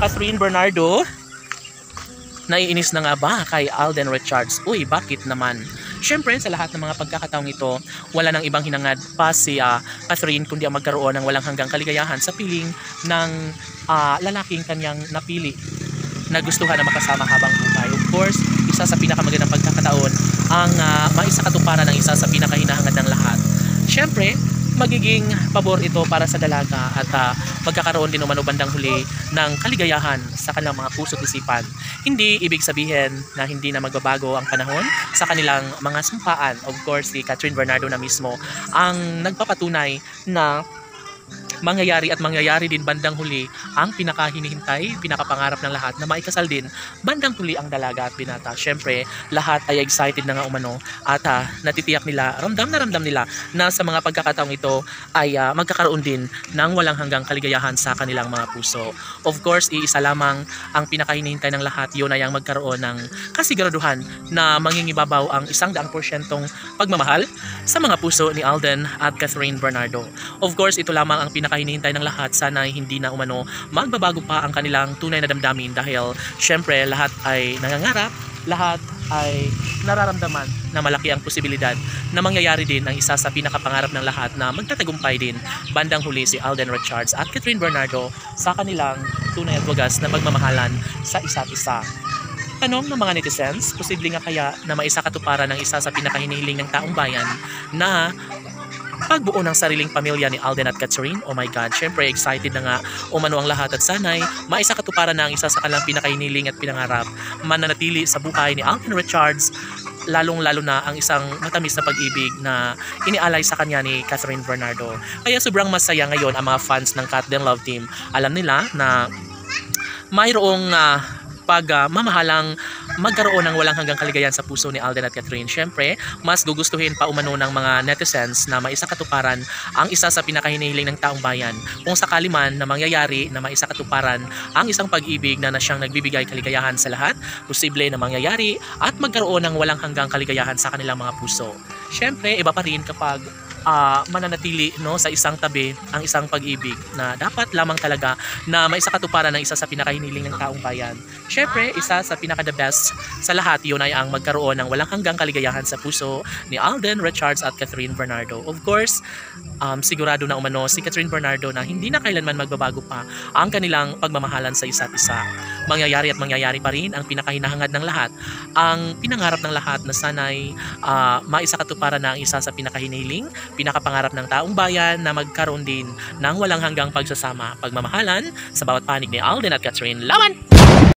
Catherine Bernardo, naiinis na nga ba kay Alden Richards? Uy, bakit naman? Siyempre, sa lahat ng mga pagkakataong ito, wala nang ibang hinangad pa si Catherine kundi ang magkaroon ng walang hanggang kaligayahan sa piling ng lalaking kanyang napili na gustuhan na makasama habang buhay. Of course, isa sa pinakamagandang pagkakataon ang maisakatuparan ng isa sa pinakahinahangad ng lahat. Siyempre, magiging pabor ito para sa dalaga at magkakaroon din umano bandang huli ng kaligayahan sa kanilang mga puso't isipan. Hindi ibig sabihin na hindi na magbabago ang panahon sa kanilang mga sumpaan. Of course, si Catherine Bernardo na mismo ang nagpapatunay na mangyayari din bandang huli ang pinakahinihintay, pinakapangarap ng lahat na maikasal din bandang huli ang dalaga at binata. Syempre, lahat ay excited na nga umano at natitiyak nila, ramdam nila na sa mga pagkakataong ito ay magkakaroon din ng walang hanggang kaligayahan sa kanilang mga puso. Of course, iisa lamang ang pinakahinihintay ng lahat, yun ay ang magkaroon ng kasiguraduhan na mangingibabaw ang 100% pagmamahal sa mga puso ni Alden at Catherine Bernardo. Of course, ito lamang ang pinakahinihintay ng lahat. Sana hindi na umano magbabago pa ang kanilang tunay na damdamin dahil syempre lahat ay nangangarap, lahat ay nararamdaman na malaki ang posibilidad na mangyayari din ang isa sa pinakapangarap ng lahat na magtatagumpay din bandang huli si Alden Richards at Catherine Bernardo sa kanilang tunay at wagas na pagmamahalan sa isa't isa. Tanong ng mga netizens, posible nga kaya na maisakatuparan ng isa sa pinakahinihiling ng taong bayan na pagbuo ng sariling pamilya ni Alden at Catherine? Oh my God, syempre excited na nga umano ang lahat at sanay maisakatuparan na ang isa sa kanilang pinakahiniling at pinangarap mananatili sa buhay ni Alden Richards, lalong-lalo na ang isang matamis na pag-ibig na inialay sa kanya ni Catherine Bernardo. Kaya sobrang masaya ngayon ang mga fans ng Cat Den Love Team. Alam nila na mayroong pagmamahalang magkaroon ng walang hanggang kaligayahan sa puso ni Alden at Catherine. Syempre, mas gugustuhin pa umano ng mga netizens na maisakatuparan ang isa sa pinakahinihiling ng taong bayan. Kung sakali man na mangyayari na maisakatuparan ang isang pag-ibig na siyang nagbibigay kaligayahan sa lahat, posible na mangyayari at magkaroon ng walang hanggang kaligayahan sa kanilang mga puso. Syempre, iba pa rin kapag mananatili sa isang tabi ang isang pag-ibig na dapat lamang talaga na maisakatuparan ng isa sa pinakahiniling ng taong bayan. Syempre, isa sa pinaka-the best sa lahat, yun ay ang magkaroon ng walang hanggang kaligayahan sa puso ni Alden Richards at Catherine Bernardo. Of course, sigurado na umano si Catherine Bernardo na hindi na kailanman magbabago pa ang kanilang pagmamahalan sa isa't isa. Mangyayari at mangyayari pa rin ang pinakahinahangad ng lahat, ang pinangarap ng lahat na sanay maisakatuparan na ang isa sa pinakahiniling, pinakapangarap ng taong bayan na magkaroon din ng walang hanggang pagsasama, pagmamahalan sa bawat panig ni Alden at Catherine. Laban!